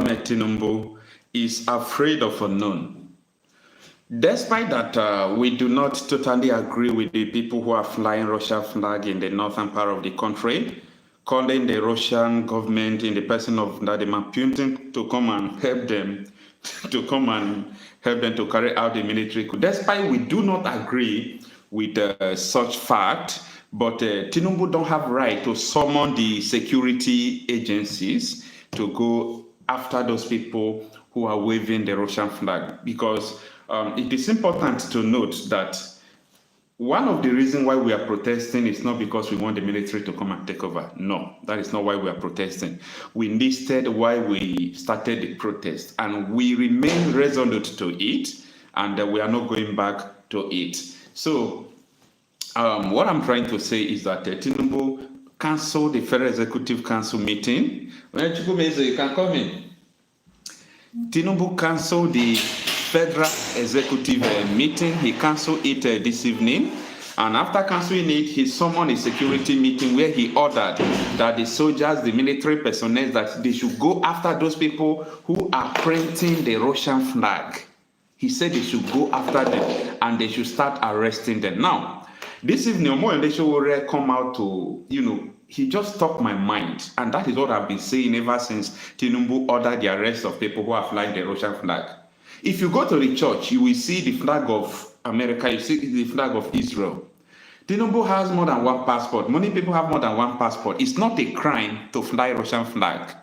Ahmed Tinubu is afraid of unknown. Despite that, we do not totally agree with the people who are flying Russian flag in the northern part of the country, calling the Russian government in the person of Vladimir Putin to come and help them, to carry out the military coup. Despite we do not agree with such fact, but Tinubu don't have right to summon the security agencies to go after those people who are waving the Russian flag, because it is important to note that one of the reasons why we are protesting is not because we want the military to come and take over. No, that is not why we are protesting. We listed why we started the protest, and we remain resolute to it, and we are not going back to it. So what I'm trying to say is that Tinubu canceled the Federal Executive Council meeting. When you can come in. Tinubu canceled the Federal Executive meeting. He canceled it this evening. And after cancelling it, he summoned a security meeting where he ordered that the soldiers, the military personnel, that they should go after those people who are printing the Russian flag. He said they should go after them and they should start arresting them. Now, this evening, Sowore come out to, he just took my mind. And that is what I've been saying ever since Tinubu ordered the arrest of people who are flying the Russian flag. If you go to the church, you will see the flag of America, you see the flag of Israel. Tinubu has more than one passport. Many people have more than one passport. It's not a crime to fly Russian flag.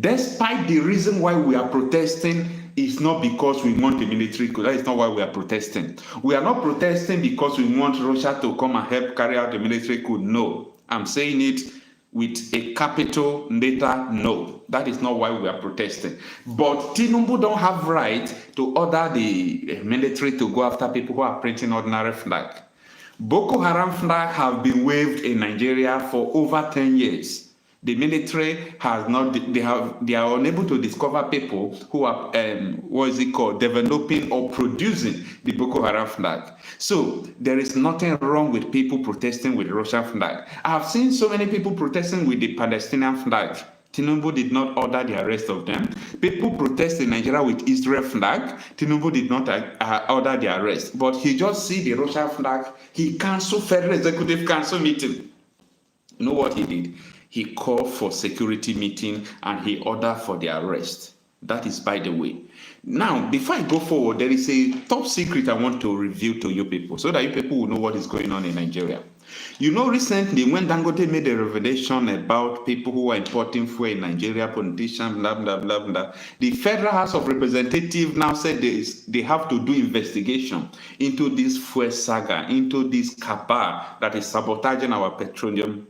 Despite the reason why we are protesting, it's not because we want a military coup. That is not why we are protesting. We are not protesting because we want Russia to come and help carry out the military coup. No, I'm saying it with a capital letter no. That is not why we are protesting. But Tinubu don't have right to order the military to go after people who are printing ordinary flag. Boko Haram flag have been waved in Nigeria for over 10 years. The military has not, they are unable to discover people who are, developing or producing the Boko Haram flag. So there is nothing wrong with people protesting with the Russian flag. I have seen so many people protesting with the Palestinian flag. Tinubu did not order the arrest of them. People protest in Nigeria with Israel flag. Tinubu did not order the arrest. But he just see the Russian flag. He canceled Federal Executive Council meeting. You know what he did? He called for security meeting and he ordered for the arrest. That is by the way. Now, before I go forward, there is a top secret I want to reveal to you people so that you people will know what is going on in Nigeria. You know, recently when Dangote made a revelation about people who are importing fuel in Nigeria, politicians, blah, blah, blah, blah, the Federal House of Representatives now said they have to do investigation into this fuel saga, into this cabal that is sabotaging our petroleum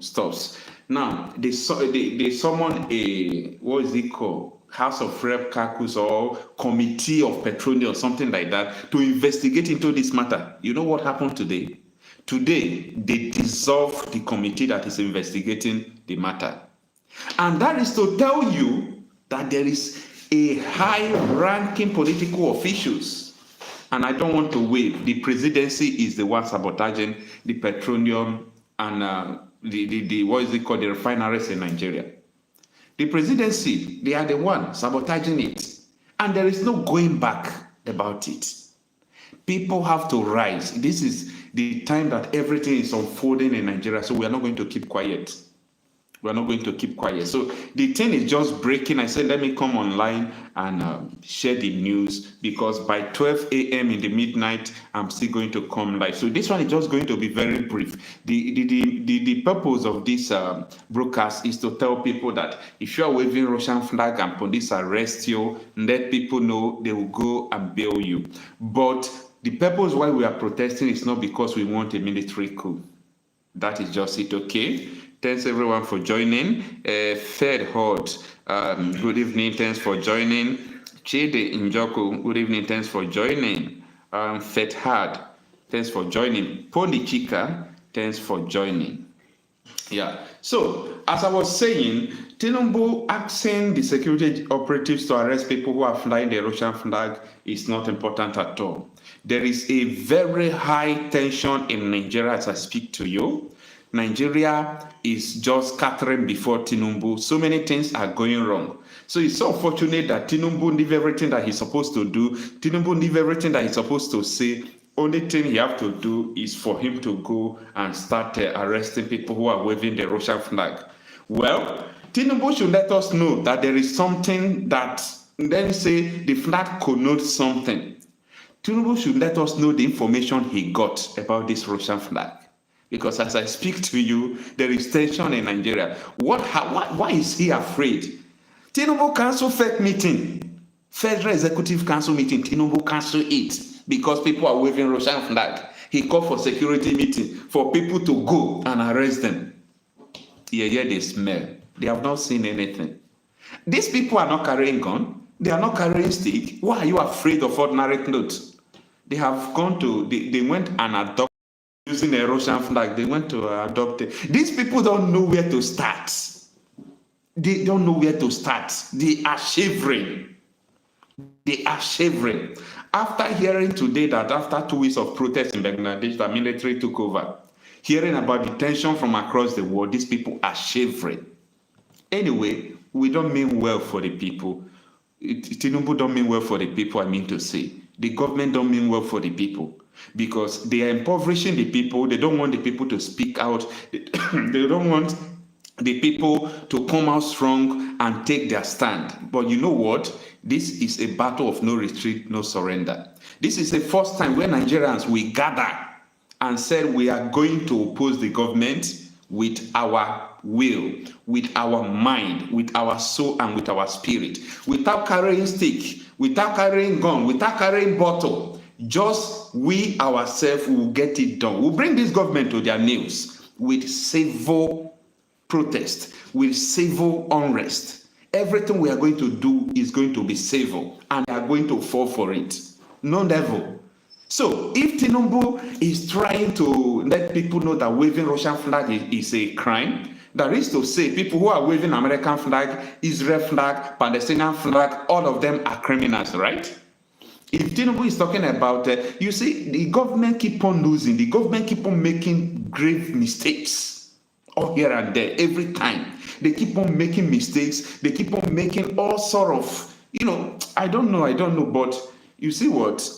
stuffs. Now, they summon a, what is it called? House of Rep Caucus or Committee of Petroleum, something like that, to investigate into this matter. You know what happened today? Today, they dissolved the committee that is investigating the matter. And that is to tell you that there is a high-ranking political officials, and I don't want to wave, the presidency is the one sabotaging the petroleum and the refineries in Nigeria. The presidency, they are the one sabotaging it. And there is no going back about it. People have to rise. This is the time that everything is unfolding in Nigeria, so we are not going to keep quiet. We're not going to keep quiet. So the thing is just breaking. I said, let me come online and share the news, because by 12 a.m. in the midnight, I'm still going to come live. So this one is just going to be very brief. The purpose of this broadcast is to tell people that if you are waving Russian flag and police arrest you, let people know they will go and bail you. But the purpose why we are protesting is not because we want a military coup. That is just it, okay? Thanks everyone for joining. Fed Hod, good evening, thanks for joining. Chede Njoku, good evening, thanks for joining. Fed Hard, thanks for joining. Pony Chika, thanks for joining. Yeah, so as I was saying, Tinubu asking the security operatives to arrest people who are flying the Russian flag is not important at all. There is a very high tension in Nigeria as I speak to you. Nigeria is just scattering before Tinubu. So many things are going wrong. So it's so unfortunate that Tinubu knew everything that he's supposed to do. Tinubu knew everything that he's supposed to say. Only thing he have to do is for him to go and start arresting people who are waving the Russian flag. Well, Tinubu should let us know that there is something that, then say the flag connotes something. Tinubu should let us know the information he got about this Russian flag. Because as I speak to you, there is tension in Nigeria. Why is he afraid? Tinubu cancel FEC meeting. Federal Executive Council meeting. Tinubu cancel it because people are waving Russian flag. He called for security meeting for people to go and arrest them. Yeah, they smell. They have not seen anything. These people are not carrying gun. They are not carrying stick. Why are you afraid of ordinary clothes? They have gone to, they went and adopted using a Russian flag. They went to adopt it. These people don't know where to start. They don't know where to start. They are shivering. They are shivering. After hearing today that after 2 weeks of protests in Bangladesh, the military took over, hearing about the tension from across the world, these people are shivering. Anyway, we don't mean well for the people. Tinubu don't mean well for the people, I mean to say. The government don't mean well for the people because they are impoverishing the people. They don't want the people to speak out. They don't want the people to come out strong and take their stand. But you know what? This is a battle of no retreat, no surrender. This is the first time when Nigerians will gather and said we are going to oppose the government with our will, with our mind, with our soul, and with our spirit, without carrying stick, without carrying gun, without carrying bottle. Just we ourselves will get it done. We'll bring this government to their knees with civil protest, with civil unrest. Everything we are going to do is going to be civil, and they are going to fall for it. No devil. So if Tinubu is trying to let people know that waving Russian flag is a crime, that is to say people who are waving American flag, Israel flag, Palestinian flag, all of them are criminals, right? If Tinubu is talking about, you see, the government keep on losing, the government keep on making grave mistakes all here and there, every time. They keep on making mistakes, they keep on making all sort of, I don't know, but you see what?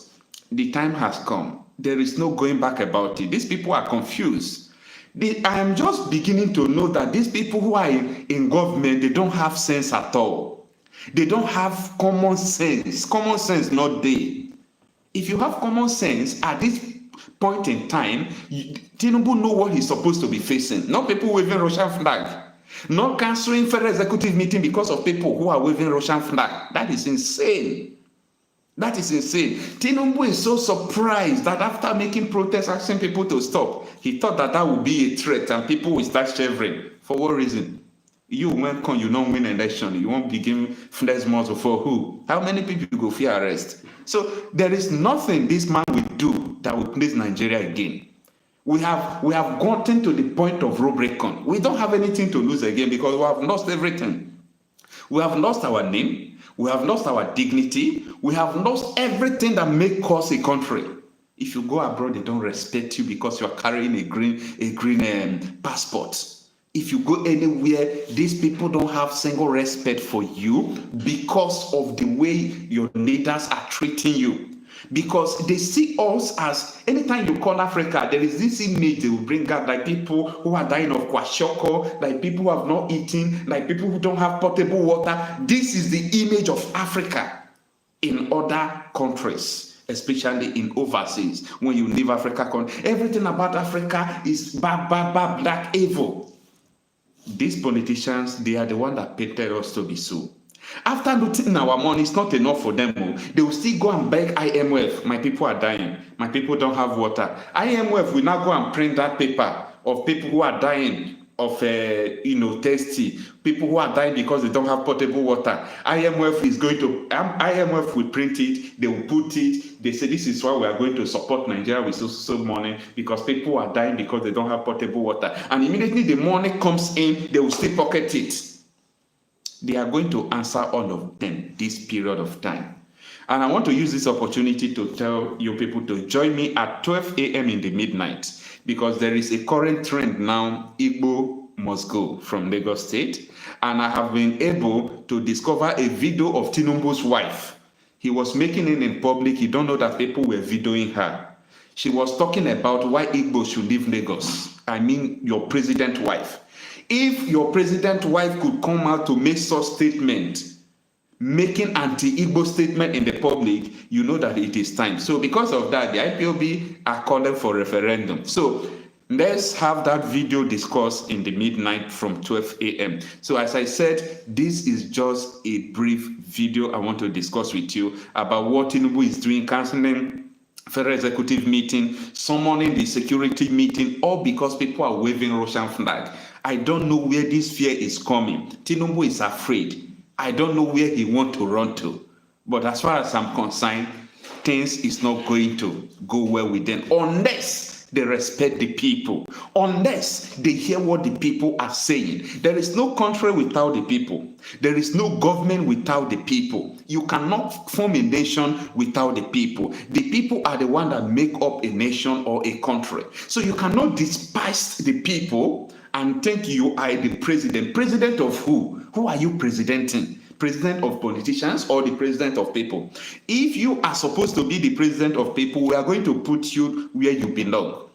The time has come. There is no going back about it. These people are confused. I am just beginning to know that these people who are in government, they don't have sense at all. They don't have common sense. Common sense not there. If you have common sense at this point in time, Tinubu know what he's supposed to be facing. Not people waving Russian flag. Not canceling federal executive meeting because of people who are waving Russian flag. That is insane. That is insane. Tinubu is so surprised that after making protests, asking people to stop, he thought that would be a threat and people will start shivering. For what reason? You won't come, you don't win an election. You won't begin flex muscle for who? How many people you go fear arrest? So there is nothing this man will do that will please Nigeria again. We have gotten to the point of Rubicon. We don't have anything to lose again because we have lost everything. We have lost our name. We have lost our dignity. We have lost everything that makes us a country. If you go abroad, they don't respect you because you are carrying a green passport. If you go anywhere, these people don't have single respect for you because of the way your leaders are treating you. Because they see us as, anytime you call Africa, there is this image they will bring out, like people who are dying of kwashiorkor, like people who have not eaten, like people who don't have potable water. This is the image of Africa in other countries, especially in overseas. When you leave Africa, everything about Africa is bad, black, evil. These politicians, they are the ones that painted us to be so. After looting our money, it's not enough for them. They will still go and beg IMF. My people are dying. My people don't have water. IMF will now go and print that paper of people who are dying of, thirsty. People who are dying because they don't have potable water. IMF will print it. They will put it. They say this is why we are going to support Nigeria with so money because people are dying because they don't have potable water. And immediately the money comes in, they will still pocket it. They are going to answer all of them this period of time. And I want to use this opportunity to tell you people to join me at 12 a.m. in the midnight because there is a current trend now, Igbo must go from Lagos State. And I have been able to discover a video of Tinubu's wife. He was making it in public. You don't know that people were videoing her. She was talking about why Igbo should leave Lagos. I mean, your president wife. If your president wife could come out to make such statement, making anti-Igbo statement in the public, you know that it is time. So because of that, the IPOB are calling for referendum. So let's have that video discussed in the midnight from 12 a.m. So as I said, this is just a brief video I want to discuss with you about what Tinubu is doing, cancelling federal executive meeting, summoning the security meeting, all because people are waving Russian flag. I don't know where this fear is coming. Tinubu is afraid. I don't know where he wants to run to. But as far as I'm concerned, things is not going to go well with them unless they respect the people, unless they hear what the people are saying. There is no country without the people. There is no government without the people. You cannot form a nation without the people. The people are the one that make up a nation or a country. So you cannot despise the people and think you are the president. President of who? Who are you presidenting? President of politicians or the president of people? If you are supposed to be the president of people, we are going to put you where you belong.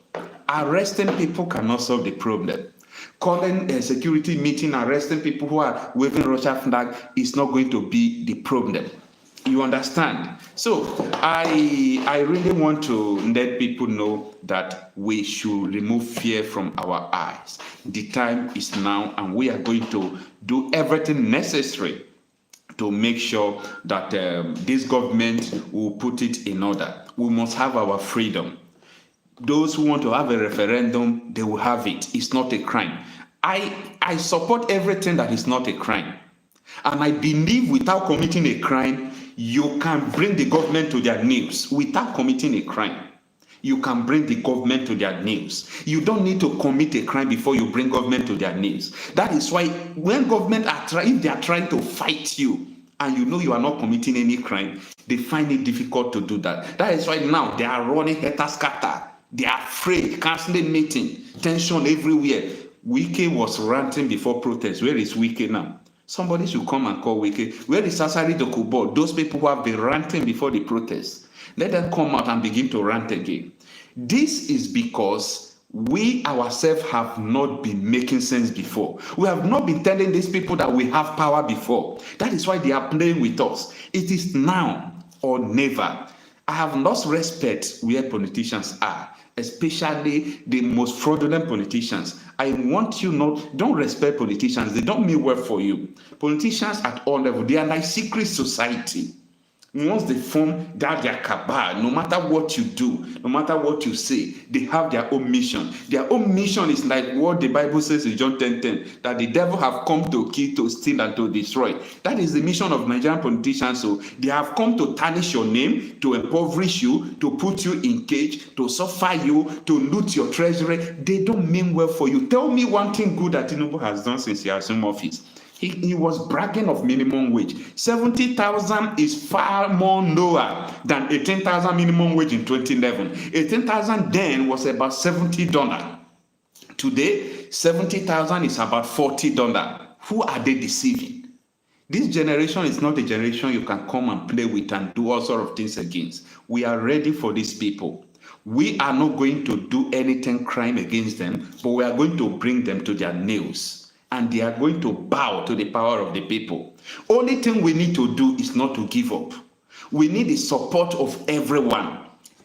Arresting people cannot solve the problem. Calling a security meeting, arresting people who are waving Russian flag is not going to be the problem. You understand? So I really want to let people know that we should remove fear from our eyes. The time is now, and we are going to do everything necessary to make sure that this government will put it in order. We must have our freedom. Those who want to have a referendum, they will have it. It's not a crime. I support everything that is not a crime. And I believe without committing a crime, you can bring the government to their knees. Without committing a crime, you can bring the government to their knees. You don't need to commit a crime before you bring government to their knees. That is why when government if they are trying to fight you, and you know you are not committing any crime, they find it difficult to do that. That is why now they are running helter-skelter. They are afraid, canceling meeting, tension everywhere. Wike was ranting before protest. Where is Wike now? Somebody should come and call Wike. Where is Sasari Dokubo? Those people who have been ranting before the protest. Let them come out and begin to rant again. This is because we ourselves have not been making sense before. We have not been telling these people that we have power before. That is why they are playing with us. It is now or never. I have lost respect where politicians are, especially the most fraudulent politicians. I want you don't respect politicians. They don't mean well for you. Politicians at all levels, they are like secret society. Once they form that their cabal, no matter what you do, no matter what you say, they have their own mission. Their own mission is like what the Bible says in John 10:10, that the devil have come to kill, to steal, and to destroy. That is the mission of Nigerian politicians. So they have come to tarnish your name, to impoverish you, to put you in cage, to suffer you, to loot your treasury. They don't mean well for you. Tell me one thing good that Tinubu has done since he assumed office. He was bragging of minimum wage. 70,000 is far more lower than 18,000 minimum wage in 2011. 18,000 then was about $70. Today, 70,000 is about $40. Who are they deceiving? This generation is not a generation you can come and play with and do all sorts of things against. We are ready for these people. We are not going to do anything crime against them, but we are going to bring them to their knees. And they are going to bow to the power of the people. Only thing we need to do is not to give up. We need the support of everyone.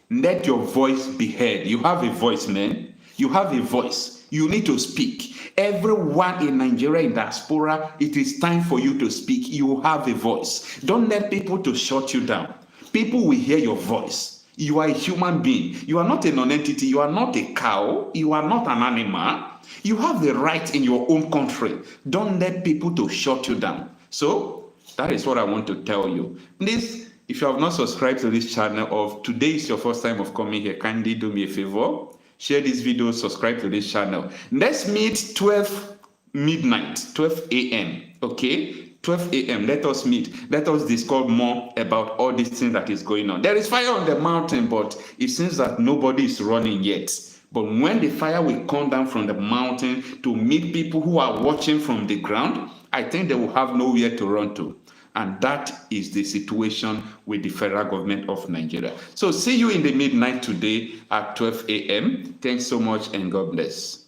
Let your voice be heard. You have a voice, man. You have a voice. You need to speak. Everyone in Nigeria, in diaspora, it is time for you to speak. You have a voice. Don't let people to shut you down. People will hear your voice. You are a human being. You are not a non-entity. You are not a cow. You are not an animal. You have the right in your own country. Don't let people to shut you down. So that is what I want to tell you. Please, if you have not subscribed to this channel, or today is your first time of coming here, kindly do me a favor. Share this video, subscribe to this channel. Let's meet 12 midnight, 12 a.m. Okay? 12 a.m. Let us meet. Let us discuss more about all these things that is going on. There is fire on the mountain, but it seems that nobody is running yet. But when the fire will come down from the mountain to meet people who are watching from the ground, I think they will have nowhere to run to. And that is the situation with the federal government of Nigeria. So see you in the midnight today at 12 a.m. Thanks so much and God bless.